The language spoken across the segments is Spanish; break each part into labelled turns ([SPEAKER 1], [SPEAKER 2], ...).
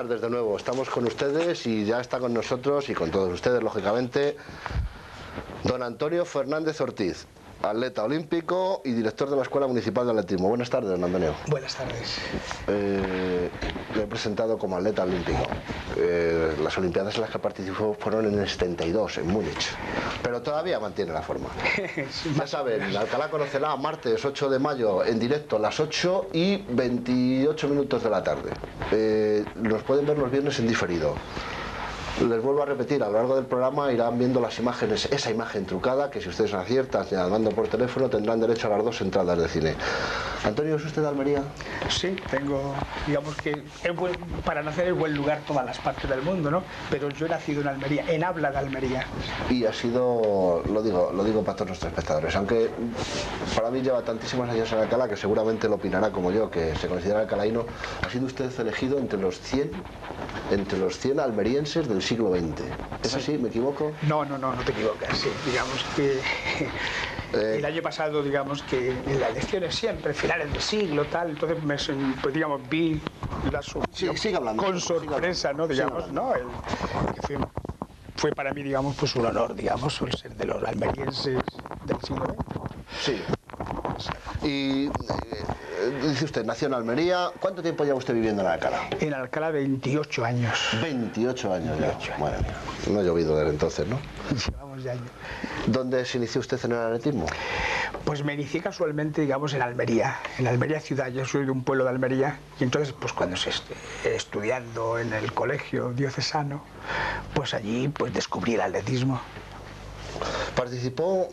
[SPEAKER 1] tardes de nuevo. Estamos con ustedes y ya está con nosotros y con todos ustedes, lógicamente, don Antonio Fernández Ortiz, atleta olímpico y director de la Escuela Municipal de Atletismo. Buenas tardes, don Antonio.
[SPEAKER 2] Buenas tardes.
[SPEAKER 1] Le he presentado como atleta olímpico. Las Olimpiadas en las que participó fueron en el 72, en Múnich. Pero todavía mantiene la forma. Ya saben, Alcalá Conocerá, martes 8 de mayo, en directo a las 8 y 28 minutos de la tarde. Nos pueden ver los viernes en diferido. Les vuelvo a repetir, a lo largo del programa irán viendo las imágenes, esa imagen trucada, que si ustedes aciertan llamando por teléfono tendrán derecho a las 2 entradas de cine. Antonio, ¿es usted de Almería?
[SPEAKER 2] Sí, tengo, digamos que para nacer es buen lugar todas las partes del mundo, ¿no? Pero yo he nacido en Almería, en habla de Almería.
[SPEAKER 1] Y ha sido, lo digo para todos nuestros espectadores, aunque para mí lleva tantísimos años en Alcalá que seguramente lo opinará como yo, que se considera alcalaíno. Ha sido usted elegido entre los 100 almerienses del siglo XX. ¿Es así? ¿Me equivoco?
[SPEAKER 2] No te equivocas, sí. Digamos que el año pasado, digamos que en las elecciones siempre, finales de siglo, tal, entonces pues, digamos, vi
[SPEAKER 1] sigue hablando,
[SPEAKER 2] con sorpresa, ¿no? Digamos, ¿no? Fue para mí, digamos, pues un honor, digamos, el ser de los almerienses del siglo XX.
[SPEAKER 1] Sí. Y dice usted, nació en Almería. ¿Cuánto tiempo lleva usted viviendo en Alcalá?
[SPEAKER 2] En Alcalá 28 años.
[SPEAKER 1] 28 años ya.
[SPEAKER 2] 28 años.
[SPEAKER 1] Bueno, no ha llovido desde entonces, ¿no?
[SPEAKER 2] Llevamos ya años.
[SPEAKER 1] ¿Dónde se inició usted en el atletismo?
[SPEAKER 2] Pues me inicié casualmente, digamos, en Almería ciudad. Yo soy de un pueblo de Almería y entonces, pues cuando estudiando en el colegio diocesano, pues allí pues descubrí el atletismo.
[SPEAKER 1] ¿Participó?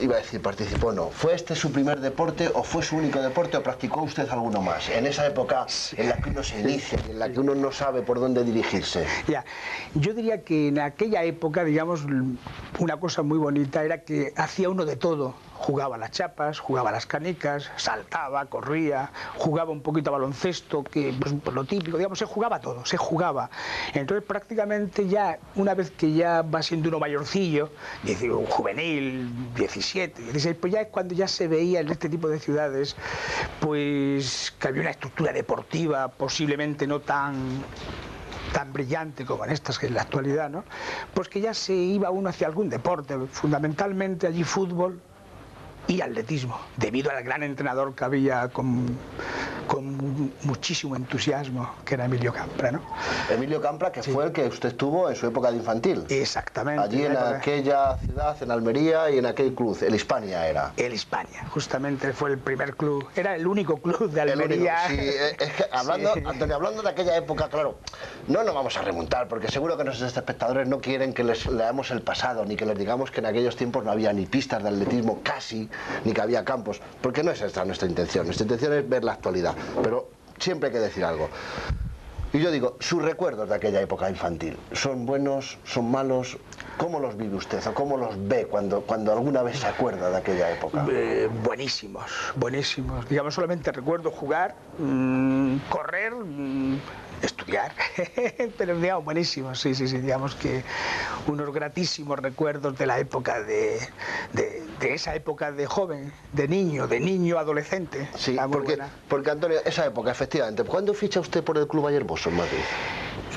[SPEAKER 1] Iba a decir, participó no. ¿Fue este su primer deporte o fue su único deporte o practicó usted alguno más? En esa época en la que uno se inicia, en la que uno no sabe por dónde dirigirse.
[SPEAKER 2] Ya, yo diría que en aquella época, digamos, una cosa muy bonita era que hacía uno de todo. Jugaba las chapas, jugaba las canicas, saltaba, corría, jugaba un poquito a baloncesto, que pues, lo típico, digamos, se jugaba todo, se jugaba. Entonces prácticamente ya, una vez que ya va siendo uno mayorcillo, un juvenil, 17, 16, pues ya es cuando ya se veía en este tipo de ciudades, pues que había una estructura deportiva posiblemente no tan brillante como en estas que en la actualidad, ¿no? Pues que ya se iba uno hacia algún deporte, fundamentalmente allí fútbol y atletismo, debido al gran entrenador que había con muchísimo entusiasmo, que era Emilio Campra, ¿no?
[SPEAKER 1] Emilio Campra, que fue el que usted estuvo en su época de infantil.
[SPEAKER 2] Exactamente.
[SPEAKER 1] Allí en aquella ciudad, en Almería, y en aquel club, el Hispania era.
[SPEAKER 2] El Hispania, justamente fue el primer club, era el único club de Almería.
[SPEAKER 1] Sí, es que hablando, sí. Antonio, hablando de aquella época, claro, no nos vamos a remontar, porque seguro que nuestros espectadores no quieren que les leamos el pasado, ni que les digamos que en aquellos tiempos no había ni pistas de atletismo casi, ni que había campos, porque no es esta nuestra intención. Nuestra intención es ver la actualidad, pero siempre hay que decir algo. Y yo digo, sus recuerdos de aquella época infantil, ¿son buenos, son malos? ¿Cómo los vive usted o cómo los ve cuando alguna vez se acuerda de aquella época?
[SPEAKER 2] Buenísimos, buenísimos. Digamos, solamente recuerdo jugar, correr, estudiar, pero digamos, buenísimos, sí, digamos que unos gratísimos recuerdos de la época de esa época de joven, de niño, adolescente.
[SPEAKER 1] Sí, porque Antonio, esa época, efectivamente, ¿cuándo ficha usted por el Club Ayerboso en Madrid?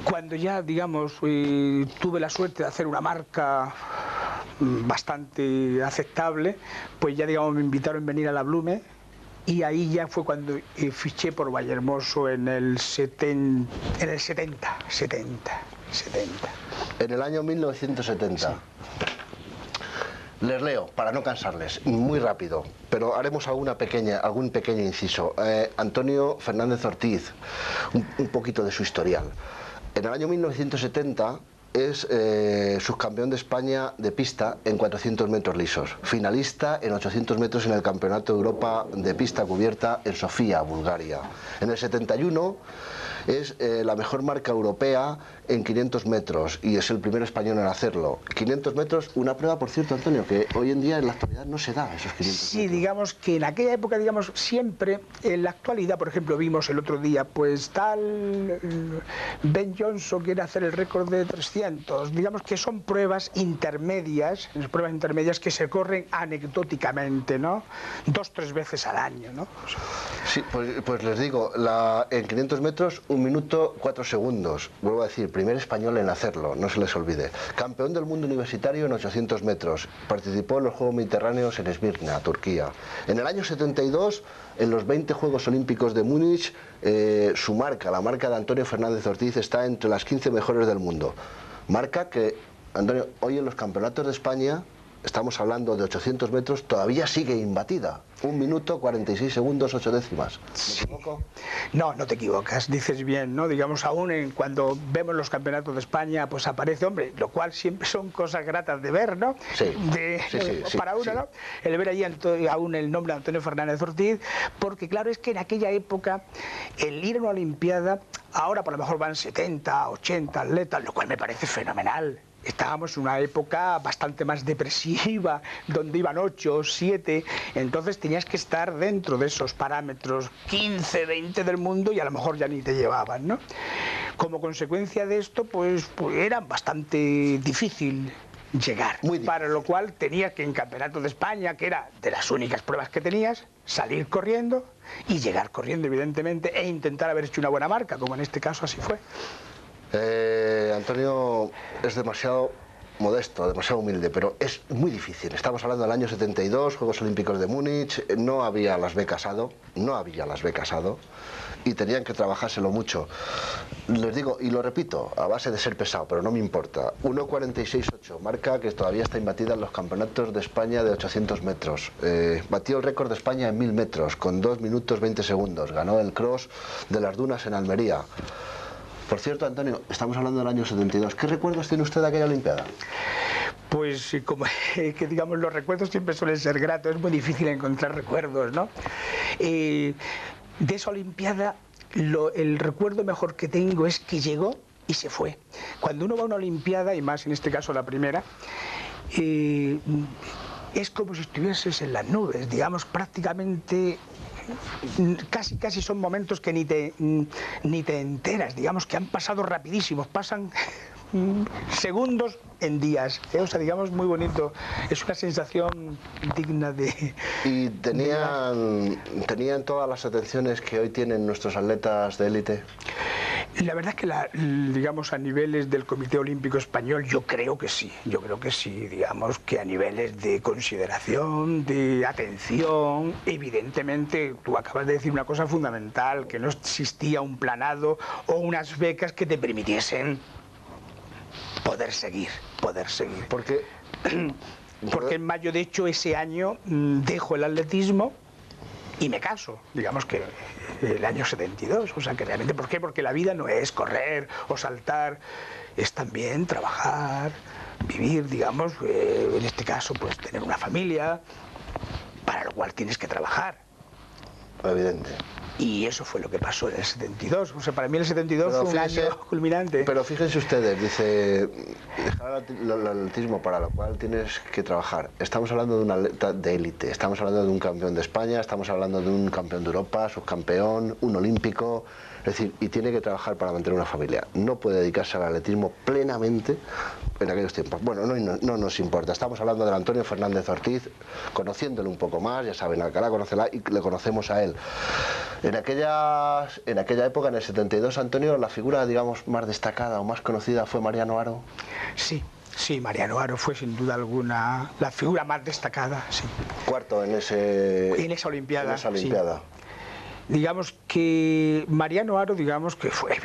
[SPEAKER 2] Cuando ya, digamos, tuve la suerte de hacer una marca bastante aceptable, pues ya, digamos, me invitaron a venir a la Blume. Y ahí ya fue cuando fiché por Vallehermoso en el 70.
[SPEAKER 1] En el año 1970. Sí. Les leo, para no cansarles, muy rápido, pero haremos algún pequeño inciso. Antonio Fernández Ortiz, un poquito de su historial. En el año 1970... es subcampeón de España de pista en 400 metros lisos, finalista en 800 metros en el Campeonato de Europa de pista cubierta en Sofía, Bulgaria. En el 71 es la mejor marca europea en 500 metros y es el primer español en hacerlo. 500 metros, una prueba, por cierto, Antonio, que hoy en día en la actualidad no se da esos 500 metros.
[SPEAKER 2] Sí, digamos que en aquella época, digamos, siempre, en la actualidad, por ejemplo, vimos el otro día, pues tal Ben Johnson quiere hacer el récord de 300, digamos que son pruebas intermedias que se corren anecdóticamente, ¿no? 2 o 3 veces al año, ¿no?
[SPEAKER 1] Sí, pues les digo, en 500 metros, 1 minuto 4 segundos. Vuelvo a decir, primer español en hacerlo, no se les olvide. Campeón del mundo universitario en 800 metros. Participó en los Juegos Mediterráneos en Esmirna, Turquía. En el año 72, en los 20 Juegos Olímpicos de Múnich, su marca, la marca de Antonio Fernández Ortiz, está entre las 15 mejores del mundo. Marca que, Antonio, hoy en los campeonatos de España, estamos hablando de 800 metros, todavía sigue imbatida. 1 minuto 46 segundos 8 décimas. ¿Me equivoco?
[SPEAKER 2] No, no te equivocas, dices bien, ¿no? Digamos, aún cuando vemos los campeonatos de España, pues aparece, hombre, lo cual siempre son cosas gratas de ver, ¿no?
[SPEAKER 1] Sí,
[SPEAKER 2] para uno, ¿no? El ver allí aún el nombre de Antonio Fernández Ortiz, porque claro, es que en aquella época, el ir a una Olimpiada, ahora por lo mejor van 70, 80 atletas, lo cual me parece fenomenal. Estábamos en una época bastante más depresiva, donde iban 8, 7, entonces tenías que estar dentro de esos parámetros 15, 20 del mundo y a lo mejor ya ni te llevaban, ¿no? Como consecuencia de esto, pues era bastante difícil llegar, para lo cual tenías que en Campeonato de España, que era de las únicas pruebas que tenías, salir corriendo y llegar corriendo, evidentemente, e intentar haber hecho una buena marca, como en este caso así fue.
[SPEAKER 1] Antonio es demasiado modesto, demasiado humilde, pero es muy difícil. Estamos hablando del año 72, Juegos Olímpicos de Múnich, no había las B Casado, y tenían que trabajárselo mucho. Les digo, y lo repito, a base de ser pesado, pero no me importa. 1.46.8, marca que todavía está imbatida en los campeonatos de España de 800 metros. Batió el récord de España en 1000 metros, con 2 minutos 20 segundos. Ganó el cross de las Dunas en Almería. Por cierto, Antonio, estamos hablando del año 72. ¿Qué recuerdos tiene usted de aquella Olimpiada?
[SPEAKER 2] Pues como que digamos, los recuerdos siempre suelen ser gratos, es muy difícil encontrar recuerdos, ¿no? De esa Olimpiada, el recuerdo mejor que tengo es que llegó y se fue. Cuando uno va a una Olimpiada, y más en este caso la primera, es como si estuvieses en las nubes, digamos, prácticamente... Casi son momentos que ni te enteras, digamos que han pasado rapidísimos, pasan segundos en días, o sea, digamos, muy bonito, es una sensación digna de...
[SPEAKER 1] ¿Y tenían todas las atenciones que hoy tienen nuestros atletas de élite?
[SPEAKER 2] La verdad es que, digamos, a niveles del Comité Olímpico Español, yo creo que sí, digamos que a niveles de consideración, de atención, evidentemente, tú acabas de decir una cosa fundamental, que no existía un planado o unas becas que te permitiesen poder seguir.
[SPEAKER 1] Porque
[SPEAKER 2] en mayo, de hecho, ese año dejo el atletismo y me caso, digamos que el año 72, o sea que realmente, ¿por qué? Porque la vida no es correr o saltar, es también trabajar, vivir, digamos, en este caso, pues tener una familia, para lo cual tienes que trabajar.
[SPEAKER 1] Evidente.
[SPEAKER 2] Y eso fue lo que pasó en el 72, o sea, para mí el 72 fue un año culminante.
[SPEAKER 1] Pero fíjense ustedes, dice, dejar el atletismo para lo cual tienes que trabajar. Estamos hablando de un atleta de élite, estamos hablando de un campeón de España, estamos hablando de un campeón de Europa, subcampeón, un olímpico, es decir, y tiene que trabajar para mantener una familia. No puede dedicarse al atletismo plenamente en aquellos tiempos. Bueno, no nos importa, estamos hablando del Antonio Fernández Ortiz, conociéndolo un poco más, ya saben, Alcalá conocerá y le conocemos a él. En aquella época, en el 72, Antonio, la figura, digamos, más destacada o más conocida fue Mariano Haro.
[SPEAKER 2] Sí, Mariano Haro fue sin duda alguna la figura más destacada, sí.
[SPEAKER 1] Cuarto en esa Olimpiada.
[SPEAKER 2] Sí. Digamos que Mariano Haro, digamos que fue,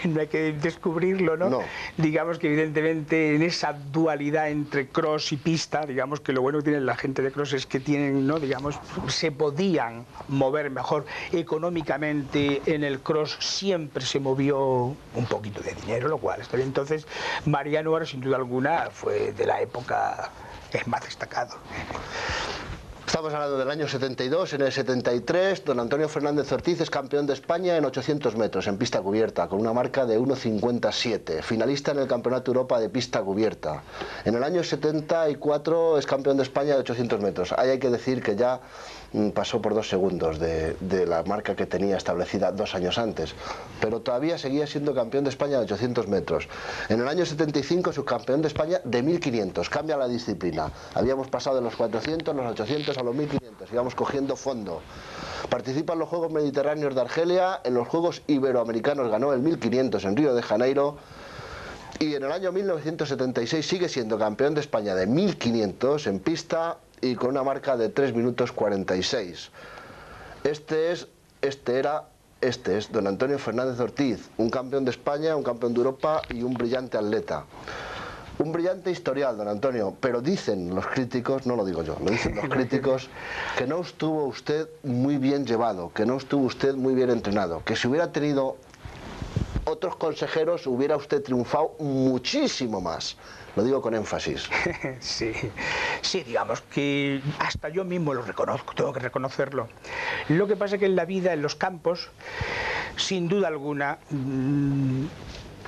[SPEAKER 2] no hay que descubrirlo, ¿no?
[SPEAKER 1] No.
[SPEAKER 2] Digamos que evidentemente en esa dualidad entre cross y pista, digamos que lo bueno que tiene la gente de cross es que tienen, ¿no? Digamos, se podían mover mejor económicamente en el cross, siempre se movió un poquito de dinero, lo cual está bien. Entonces, Mariano Haro, sin duda alguna, fue de la época, es más destacado.
[SPEAKER 1] Estamos hablando del año 72, en el 73, don Antonio Fernández Ortiz es campeón de España en 800 metros, en pista cubierta, con una marca de 1.57, finalista en el Campeonato Europa de pista cubierta. En el año 74 es campeón de España de 800 metros. Ahí hay que decir que ya pasó por 2 segundos de la marca que tenía establecida 2 años antes, pero todavía seguía siendo campeón de España de 800 metros. En el año 75 subcampeón de España de 1500, cambia la disciplina. Habíamos pasado de los 400, los 800 a los 1500, íbamos cogiendo fondo. Participa en los Juegos Mediterráneos de Argelia, en los Juegos Iberoamericanos ganó el 1500 en Río de Janeiro y en el año 1976 sigue siendo campeón de España de 1500 en pista y con una marca de 3 minutos 46. Este es don Antonio Fernández Ortiz, un campeón de España, un campeón de Europa y un brillante atleta. Un brillante historial, don Antonio, pero dicen los críticos, no lo digo yo, lo dicen los críticos, que no estuvo usted muy bien llevado, que no estuvo usted muy bien entrenado, que si hubiera tenido otros consejeros hubiera usted triunfado muchísimo más. Lo digo con énfasis.
[SPEAKER 2] Sí, sí, digamos que hasta yo mismo lo reconozco, tengo que reconocerlo. Lo que pasa es que en la vida, en los campos, sin duda alguna,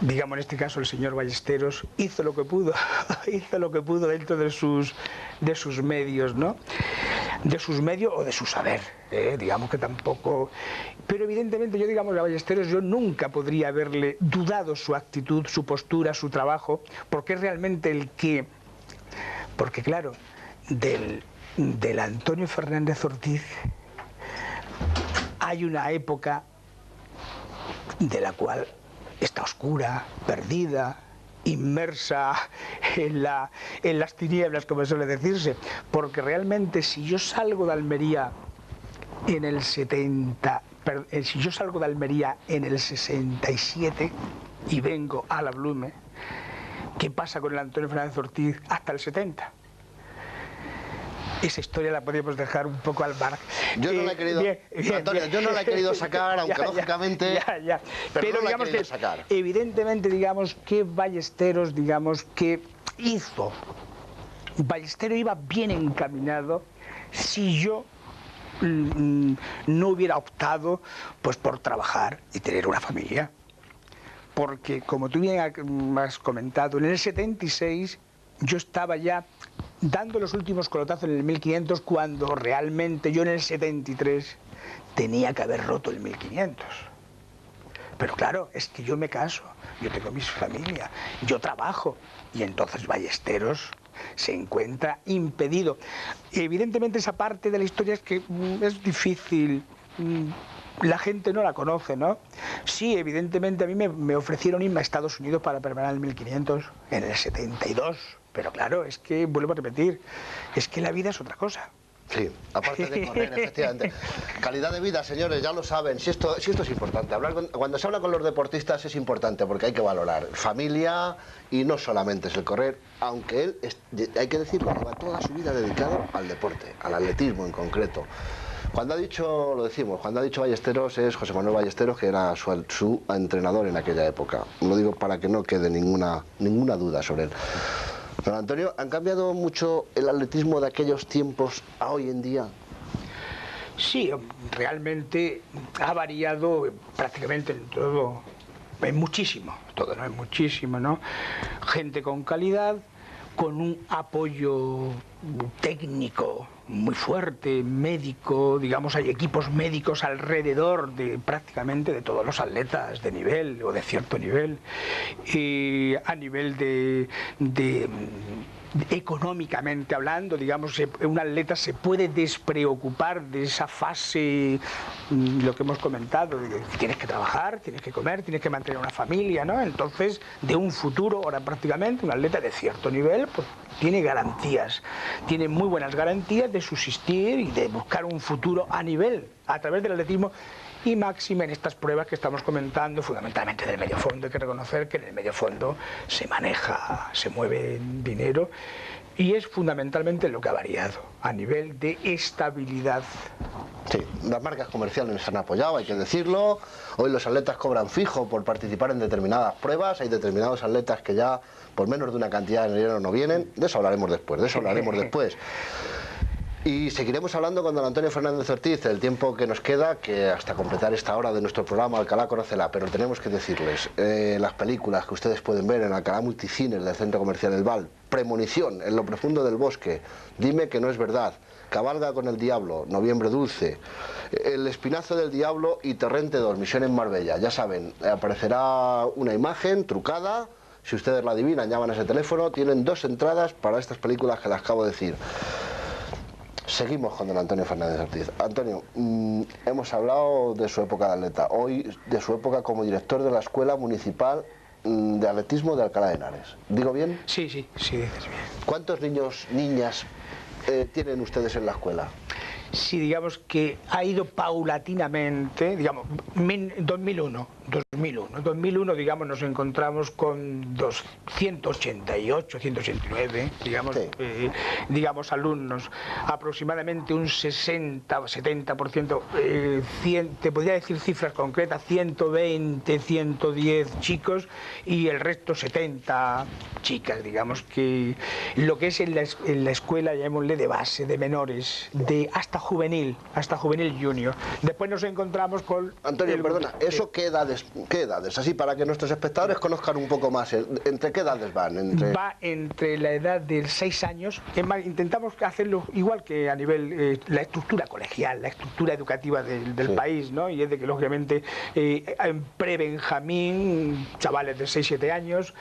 [SPEAKER 2] digamos en este caso el señor Ballesteros hizo lo que pudo, hizo lo que pudo dentro de sus medios, ¿no? De sus medios o de su saber, digamos que tampoco... Pero evidentemente yo, digamos, a Ballesteros yo nunca podría haberle dudado su actitud, su postura, su trabajo, porque es realmente el que... Porque claro, del Antonio Fernández Ortiz hay una época de la cual está oscura, perdida, inmersa en las tinieblas, como suele decirse, porque realmente si yo salgo de Almería en el 67 y vengo a la Blume, ¿qué pasa con el Antonio Fernández Ortiz hasta el 70? Esa historia la podríamos dejar un poco al mar.
[SPEAKER 1] Yo no la he querido, Antonio, yo no la he querido sacar, aunque lógicamente...
[SPEAKER 2] Pero
[SPEAKER 1] no
[SPEAKER 2] digamos que,
[SPEAKER 1] sacar.
[SPEAKER 2] evidentemente, digamos, que Ballesteros, digamos, que hizo. Ballesteros iba bien encaminado si yo no hubiera optado pues por trabajar y tener una familia. Porque, como tú bien has comentado, en el 76 yo estaba ya dando los últimos colotazos en el 1500 cuando realmente yo en el 73 tenía que haber roto el 1500. Pero claro, es que yo me caso, yo tengo mi familia, yo trabajo y entonces Ballesteros se encuentra impedido. Evidentemente esa parte de la historia es que es difícil, la gente no la conoce, ¿no? Sí, evidentemente a mí me ofrecieron irme a Estados Unidos para preparar el 1500 en el 72, pero claro, es que, vuelvo a repetir, es que la vida es otra cosa.
[SPEAKER 1] Sí, aparte de correr, efectivamente. Calidad de vida, señores, ya lo saben. Si esto es importante. Cuando se habla con los deportistas es importante porque hay que valorar familia y no solamente es el correr, aunque él, hay que decirlo, lleva toda su vida dedicado al deporte, al atletismo en concreto. Cuando ha dicho, lo decimos, cuando ha dicho Ballesteros es José Manuel Ballesteros, que era su entrenador en aquella época. Lo digo para que no quede ninguna duda sobre él. Don Antonio, ¿han cambiado mucho el atletismo de aquellos tiempos a hoy en día?
[SPEAKER 2] Sí, realmente ha variado prácticamente en todo, en muchísimo, todo, ¿no? En muchísimo, ¿no? Gente con calidad, con un apoyo técnico muy fuerte, médico, digamos, hay equipos médicos alrededor de prácticamente de todos los atletas de nivel o de cierto nivel, y a nivel de económicamente hablando, digamos, un atleta se puede despreocupar de esa fase, lo que hemos comentado, de que tienes que trabajar, tienes que comer, tienes que mantener una familia, ¿no? Entonces, de un futuro, ahora prácticamente, un atleta de cierto nivel, pues tiene garantías, tiene muy buenas garantías de subsistir y de buscar un futuro a nivel, a través del atletismo, y máxima en estas pruebas que estamos comentando, fundamentalmente del medio fondo. Hay que reconocer que en el medio fondo se maneja, se mueve dinero y es fundamentalmente lo que ha variado a nivel de estabilidad.
[SPEAKER 1] Sí, las marcas comerciales se han apoyado, hay que decirlo. Hoy los atletas cobran fijo por participar en determinadas pruebas. Hay determinados atletas que ya por menos de una cantidad de dinero no vienen. De eso hablaremos después, Y seguiremos hablando con don Antonio Fernández Ortiz el tiempo que nos queda, que hasta completar esta hora de nuestro programa Alcalá Conócela, pero tenemos que decirles, las películas que ustedes pueden ver en Alcalá Multicines del Centro Comercial El Val, Premonición, En lo profundo del bosque, Dime que no es verdad, Cabalga con el diablo, Noviembre dulce, El espinazo del diablo y Torrente 2, Misión en Marbella. Ya saben, aparecerá una imagen trucada. Si ustedes la adivinan, llaman a ese teléfono. Tienen 2 entradas para estas películas que les acabo de decir. Seguimos con don Antonio Fernández Ortiz. Antonio, hemos hablado de su época de atleta, hoy de su época como director de la Escuela Municipal de Atletismo de Alcalá de Henares. ¿Digo bien?
[SPEAKER 2] Sí, dices bien.
[SPEAKER 1] ¿Cuántos niños, niñas tienen ustedes en la escuela?
[SPEAKER 2] Sí, digamos que ha ido paulatinamente, digamos, 2001, digamos, nos encontramos con 188, 189, digamos,
[SPEAKER 1] Sí.
[SPEAKER 2] Digamos, alumnos, aproximadamente un 60 o 70%, te podría decir cifras concretas, 120, 110 chicos y el resto 70 chicas, digamos, que lo que es en la escuela, llamémosle de base, de menores, de hasta juvenil junior. Después nos encontramos con...
[SPEAKER 1] Antonio, perdona, ¿eso qué edades? Así para que nuestros espectadores conozcan un poco más. ¿Entre qué edades van?
[SPEAKER 2] Va entre la edad de 6 años, es más, intentamos hacerlo igual que a nivel la estructura colegial, la estructura educativa del
[SPEAKER 1] Sí.
[SPEAKER 2] país, ¿no? Y es de que lógicamente en pre-Benjamín, chavales de 6-7 años,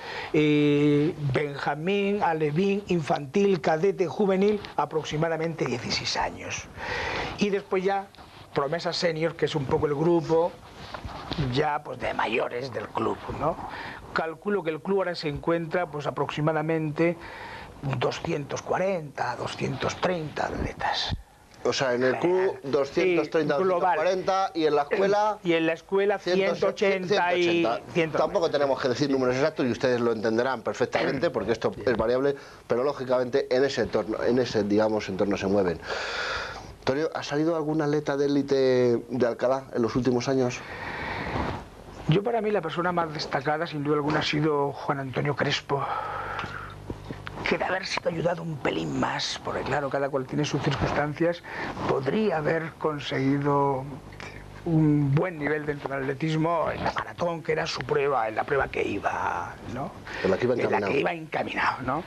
[SPEAKER 2] Benjamín, alevín, infantil, cadete, juvenil, aproximadamente 16 años. Y después ya promesa senior, que es un poco el grupo ya pues de mayores del club, ¿no? Calculo que el club ahora se encuentra pues aproximadamente 240, 230 atletas.
[SPEAKER 1] O sea, en el club 230,
[SPEAKER 2] Sí, global.
[SPEAKER 1] 240 y en la escuela...
[SPEAKER 2] Y en la escuela 180 y 190.
[SPEAKER 1] Tampoco tenemos que decir números exactos y ustedes lo entenderán perfectamente porque esto es variable, pero lógicamente en ese entorno, digamos, entorno se mueven. Antonio, ¿ha salido algún atleta de élite de Alcalá en los últimos años?
[SPEAKER 2] Yo, para mí, la persona más destacada sin duda alguna ha sido Juan Antonio Crespo, que de haber sido ayudado un pelín más, porque claro, cada cual tiene sus circunstancias, podría haber conseguido un buen nivel dentro del atletismo en la maratón, que era su prueba, en la prueba que iba, ¿no?
[SPEAKER 1] En la que iba encaminado.
[SPEAKER 2] En la que iba encaminado, ¿no?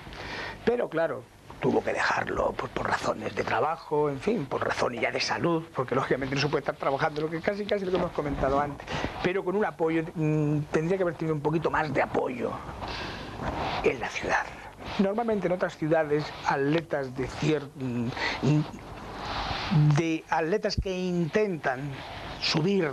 [SPEAKER 2] Pero claro, tuvo que dejarlo pues, por razones de trabajo, en fin, por razones ya de salud, porque lógicamente no se puede estar trabajando, lo que casi lo que hemos comentado antes, pero con un apoyo, tendría que haber tenido un poquito más de apoyo en la ciudad. Normalmente en otras ciudades, atletas atletas que intentan subir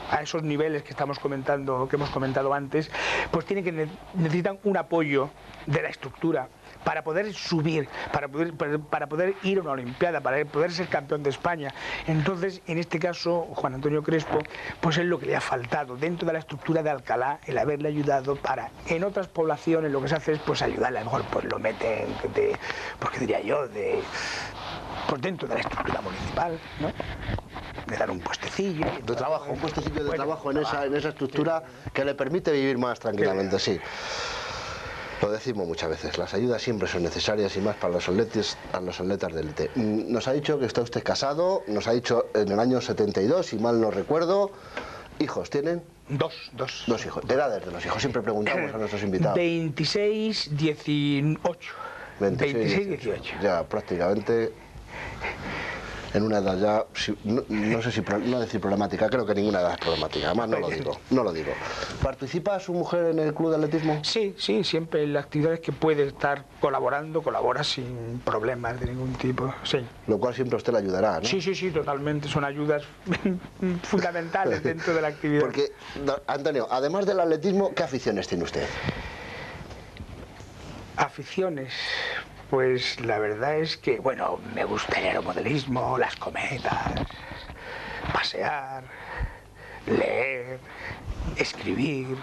[SPEAKER 2] a esos niveles que hemos comentado antes, pues necesitan un apoyo de la estructura para poder subir, para poder ir a una olimpiada, para poder ser campeón de España. Entonces, en este caso, Juan Antonio Crespo, pues es lo que le ha faltado dentro de la estructura de Alcalá, el haberle ayudado para, en otras poblaciones lo que se hace es pues ayudarle, a lo mejor pues lo meten porque diría yo, pues dentro de la estructura municipal, ¿no? De dar un puestecillo
[SPEAKER 1] De trabajo, un puestecillo de trabajo en esa estructura
[SPEAKER 2] sí.
[SPEAKER 1] que le permite vivir más tranquilamente, sí. Lo decimos muchas veces, las ayudas siempre son necesarias y más para los atletas de élite. Nos ha dicho que está usted casado, nos ha dicho en el año 72, si mal no recuerdo. ¿Hijos tienen?
[SPEAKER 2] Dos
[SPEAKER 1] hijos. ¿Edades de los hijos? Siempre preguntamos a nuestros invitados.
[SPEAKER 2] 26, 18. 26, 18.
[SPEAKER 1] Ya prácticamente en una edad ya, no sé si no decir problemática, creo que ninguna edad es problemática, además no lo digo. ¿Participa su mujer en el club de atletismo?
[SPEAKER 2] Sí, siempre en las actividades que puede estar colabora sin problemas de ningún tipo, sí.
[SPEAKER 1] Lo cual siempre usted le ayudará, ¿no?
[SPEAKER 2] Sí, totalmente, son ayudas fundamentales dentro de la actividad.
[SPEAKER 1] Porque, Antonio, además del atletismo, ¿qué aficiones tiene usted?
[SPEAKER 2] Aficiones... Pues la verdad es que, bueno, me gusta el aeromodelismo, las cometas, pasear, leer, escribir.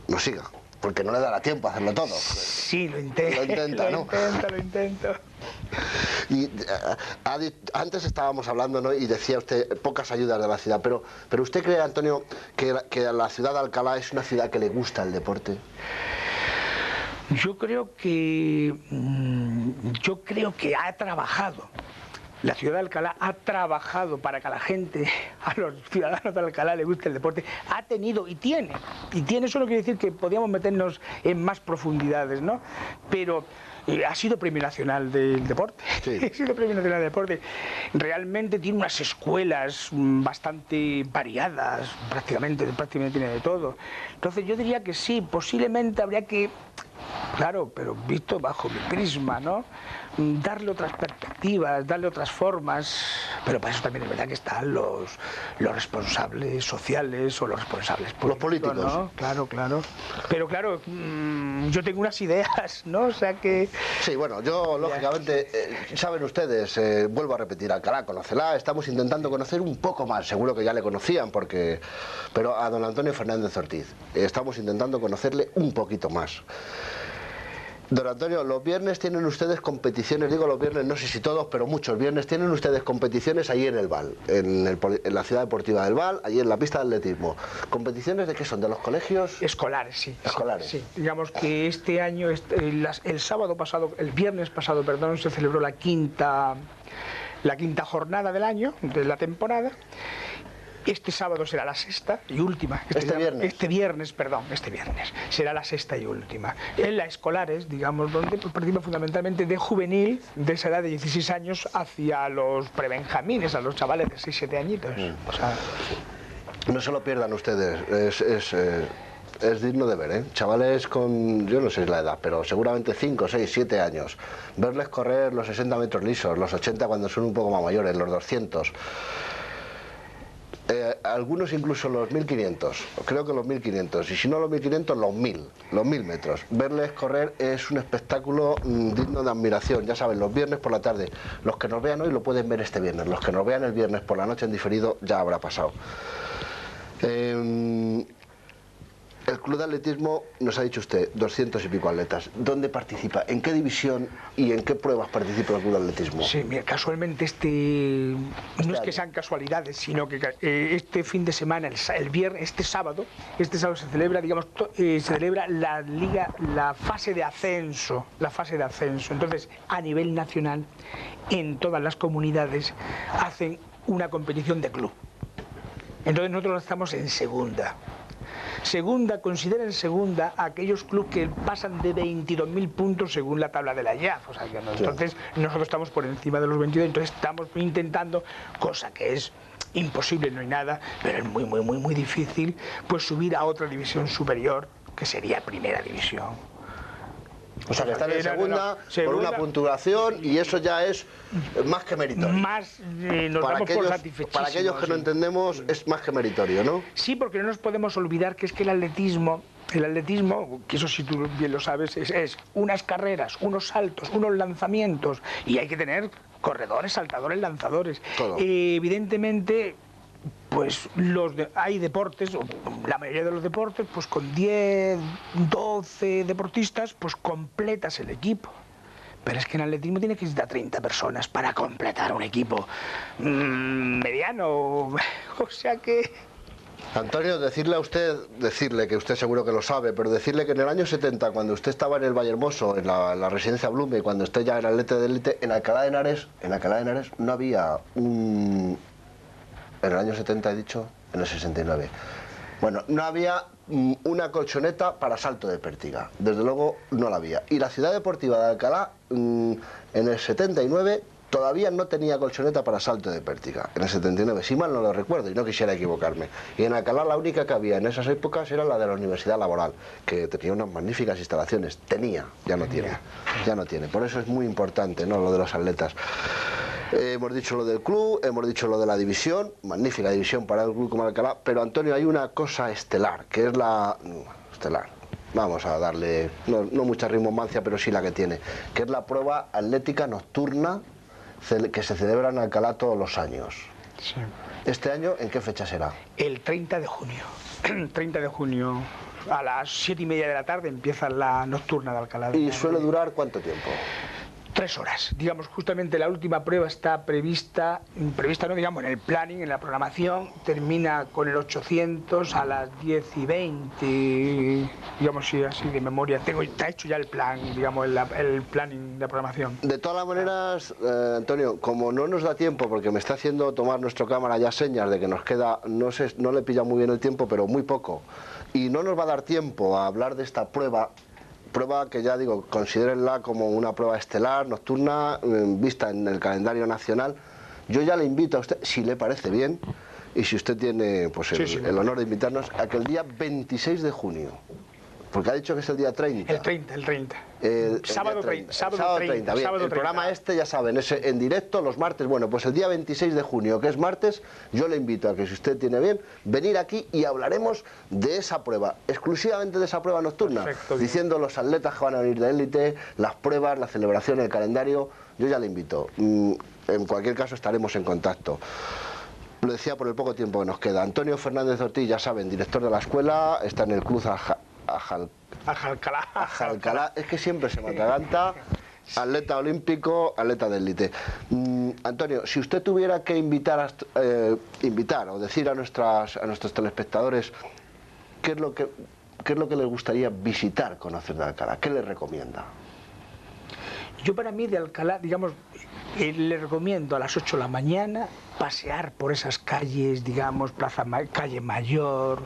[SPEAKER 1] No siga, porque no le dará tiempo a hacerlo todo.
[SPEAKER 2] Sí, lo intento.
[SPEAKER 1] Lo intenta, ¿no?
[SPEAKER 2] Lo intento.
[SPEAKER 1] Y antes estábamos hablando, ¿no? Y decía usted pocas ayudas de la ciudad, pero ¿usted cree, Antonio, que la ciudad de Alcalá es una ciudad que le gusta el deporte?
[SPEAKER 2] Yo creo que ha trabajado. La ciudad de Alcalá ha trabajado para que a la gente, a los ciudadanos de Alcalá les guste el deporte. Ha tenido y tiene. Eso no quiere decir que podíamos meternos en más profundidades, ¿no? Pero Ha sido Premio Nacional del Deporte.
[SPEAKER 1] Sí.
[SPEAKER 2] Ha sido Premio Nacional del Deporte. Realmente tiene unas escuelas bastante variadas, prácticamente tiene de todo. Entonces yo diría que sí, posiblemente habría que, claro, pero visto bajo mi prisma, ¿no? Darle otras perspectivas, darle otras formas, pero para eso también es verdad que están los responsables sociales o los responsables políticos,
[SPEAKER 1] los políticos,
[SPEAKER 2] ¿no? Claro, claro. Pero claro, yo tengo unas ideas, ¿no? O sea que...
[SPEAKER 1] Sí, bueno, yo lógicamente, saben ustedes, vuelvo a repetir, Alcalá, conócela, estamos intentando conocer un poco más, seguro que ya le conocían, pero a don Antonio Fernández Ortiz, estamos intentando conocerle un poquito más. Don Antonio, los viernes tienen ustedes competiciones, digo los viernes, no sé si todos, pero muchos viernes tienen ustedes competiciones allí en el Val, en la ciudad deportiva del Val, allí en la pista de atletismo. ¿Competiciones de qué son? ¿De los colegios?
[SPEAKER 2] Escolares, sí.
[SPEAKER 1] Escolares.
[SPEAKER 2] Sí. Digamos que este año, el viernes pasado, perdón, se celebró la quinta jornada del año, de la temporada. Este sábado será la sexta y última. Este viernes será la sexta y última. En la escolares, digamos, donde participa fundamentalmente de juvenil, de esa edad de 16 años, hacia los prebenjamines, a los chavales de 6-7 añitos. O sea,
[SPEAKER 1] no se lo pierdan ustedes, es digno de ver, ¿eh? Chavales con, yo no sé la edad, pero seguramente 5, 6, 7 años. Verles correr los 60 metros lisos, los 80 cuando son un poco más mayores, los 200. Algunos incluso los 1500, creo que los 1500, y si no los 1500, los 1000 metros. Verles correr es un espectáculo digno de admiración, ya saben, los viernes por la tarde. Los que nos vean hoy lo pueden ver este viernes, los que nos vean el viernes por la noche en diferido ya habrá pasado. El club de atletismo, nos ha dicho usted, 200 y pico atletas. ¿Dónde participa? ¿En qué división y en qué pruebas participa el club de atletismo?
[SPEAKER 2] Sí, mira, casualmente no es que sean casualidades, sino que este fin de semana, el viernes, este sábado se celebra, digamos, se celebra la liga, la fase de ascenso. Entonces, a nivel nacional, en todas las comunidades hacen una competición de club. Entonces nosotros estamos en segunda. Consideren segunda aquellos clubes que pasan de 22.000 puntos según la tabla de la IAF. O sea, entonces nosotros estamos por encima de los 22, entonces estamos intentando, cosa que es imposible, no hay nada, pero es muy, muy, muy, muy difícil, pues subir a otra división superior, que sería primera división.
[SPEAKER 1] O sea, que están en segunda por una puntuación y eso ya es más que meritorio. Para aquellos que no entendemos es más que meritorio, ¿no?
[SPEAKER 2] Sí, porque no nos podemos olvidar que es que el atletismo, que eso sí tú bien lo sabes, es unas carreras, unos saltos, unos lanzamientos, y hay que tener corredores, saltadores, lanzadores.
[SPEAKER 1] Todo.
[SPEAKER 2] Evidentemente, pues hay deportes, la mayoría de los deportes, pues con 10, 12 deportistas, pues completas el equipo. Pero es que en atletismo tiene que necesitar 30 personas para completar un equipo mediano. O sea que...
[SPEAKER 1] Antonio, decirle que usted seguro que lo sabe, pero decirle que en el año 70, cuando usted estaba en el Vallehermoso, en la residencia Blume, cuando usted ya era atleta de élite, en Alcalá de Henares no había un... En el año 70 he dicho, en el 69. Bueno, no había una colchoneta para salto de pértiga, desde luego no la había. Y la ciudad deportiva de Alcalá, en el 79, todavía no tenía colchoneta para salto de pértiga, en el 79, si mal no lo recuerdo y no quisiera equivocarme. Y en Alcalá la única que había en esas épocas era la de la Universidad Laboral, que tenía unas magníficas instalaciones, ya no tiene. Por eso es muy importante, ¿no?, lo de los atletas. Hemos dicho lo del club, hemos dicho lo de la división, magnífica división para el club como Alcalá, pero Antonio, hay una cosa estelar, que es la... estelar, vamos a darle, no mucha rimbomancia, pero sí la que tiene, que es la prueba atlética nocturna que se celebra en Alcalá todos los años.
[SPEAKER 2] Sí.
[SPEAKER 1] ¿Este año en qué fecha será?
[SPEAKER 2] El 30 de junio. 30 de junio, a las 7:30 de la tarde empieza la nocturna de Alcalá.
[SPEAKER 1] ¿Y suele durar cuánto tiempo?
[SPEAKER 2] 3 horas. Digamos, justamente la última prueba está prevista no, digamos, en el planning, en la programación, termina con el 800 a las 10:20, digamos, sí, así de memoria. Está hecho ya el plan, digamos, el planning de programación.
[SPEAKER 1] De todas las maneras, Antonio, como no nos da tiempo, porque me está haciendo tomar nuestro cámara ya señas de que nos queda, no le pilla muy bien el tiempo, pero muy poco, y no nos va a dar tiempo a hablar de esta prueba prueba que ya digo, considérenla como una prueba estelar, nocturna, vista en el calendario nacional. Yo ya le invito a usted, si le parece bien, y si usted tiene pues, el honor de invitarnos, a que el día 26 de junio, porque ha dicho que es el día 30.
[SPEAKER 2] El 30.
[SPEAKER 1] Sábado 30. Bien, el programa este, ya saben, es en directo los martes. Bueno, pues el día 26 de junio, que es martes, yo le invito a que, si usted tiene bien, venir aquí y hablaremos de esa prueba, exclusivamente de esa prueba nocturna. Perfecto, diciendo los atletas que van a venir de élite, las pruebas, la celebración, el calendario. Yo ya le invito. En cualquier caso estaremos en contacto. Lo decía por el poco tiempo que nos queda. Antonio Fernández Ortiz, ya saben, director de la escuela, está en el Club Ajalcalá, es que siempre se me atraganta. Atleta olímpico, atleta de élite. Antonio, si usted tuviera que invitar o decir a nuestros telespectadores qué es lo que les gustaría visitar, conocer de Alcalá, ¿qué les recomienda?
[SPEAKER 2] Yo, para mí, de Alcalá, digamos, le recomiendo a las 8 de la mañana pasear por esas calles, digamos, Calle Mayor,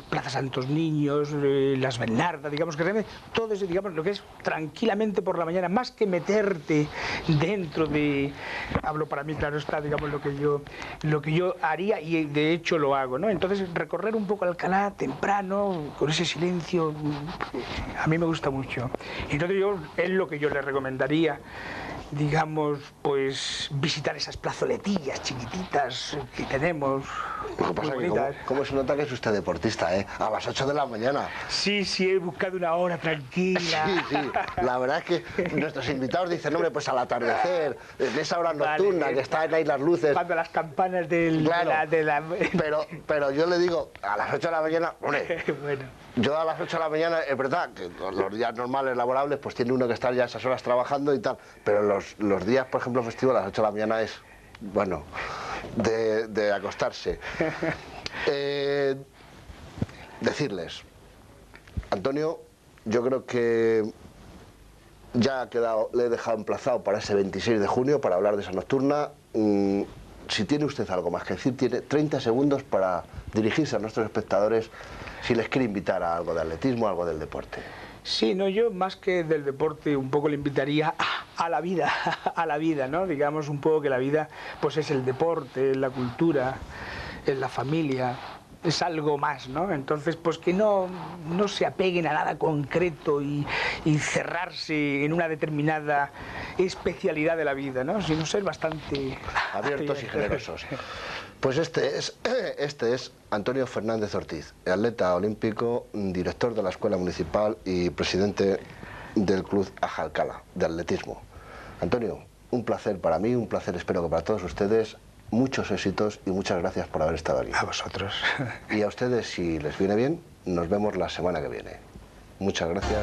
[SPEAKER 2] Plaza Santos Niños, Las Bernardas, digamos, que realmente todo eso, digamos, lo que es tranquilamente por la mañana, más que meterte dentro de, hablo para mí, claro está, digamos, lo que yo haría, y de hecho lo hago, ¿no? Entonces, recorrer un poco Alcalá temprano, con ese silencio, a mí me gusta mucho. Entonces, es lo que yo le recomendaría, digamos, pues visitar esas plazoletillas chiquititas que tenemos.
[SPEAKER 1] Lo que pasa es que cómo se nota que es usted deportista, ¿eh? A las 8 de la mañana.
[SPEAKER 2] Sí, he buscado una hora tranquila.
[SPEAKER 1] Sí. La verdad es que nuestros invitados dicen, hombre, pues al atardecer, en esa hora nocturna, vale, que están ahí las luces.
[SPEAKER 2] Cuando las campanas
[SPEAKER 1] Pero yo le digo, a las 8 de la mañana, hombre,
[SPEAKER 2] bueno.
[SPEAKER 1] Yo a las 8 de la mañana, es verdad que los días normales, laborables, pues tiene uno que estar ya esas horas trabajando y tal, pero los días, por ejemplo, festivos, a las 8 de la mañana es, bueno, de acostarse. Decirles, Antonio, yo creo que ya le he dejado emplazado para ese 26 de junio para hablar de esa nocturna. Si tiene usted algo más que decir, tiene 30 segundos para dirigirse a nuestros espectadores si les quiere invitar a algo de atletismo, algo del deporte.
[SPEAKER 2] Sí, no, yo más que del deporte un poco le invitaría a la vida, ¿no? Digamos un poco que la vida pues es el deporte, es la cultura, es la familia, es algo más, ¿no? Entonces, pues que no se apeguen a nada concreto y cerrarse en una determinada especialidad de la vida, ¿no? Sino ser bastante
[SPEAKER 1] abiertos y generosos. Pues este es Antonio Fernández Ortiz, atleta olímpico, director de la Escuela Municipal y presidente del Club Ajalcalá de atletismo. Antonio, un placer para mí, un placer espero que para todos ustedes. Muchos éxitos y muchas gracias por haber estado aquí.
[SPEAKER 2] A vosotros.
[SPEAKER 1] Y a ustedes, si les viene bien, nos vemos la semana que viene. Muchas gracias.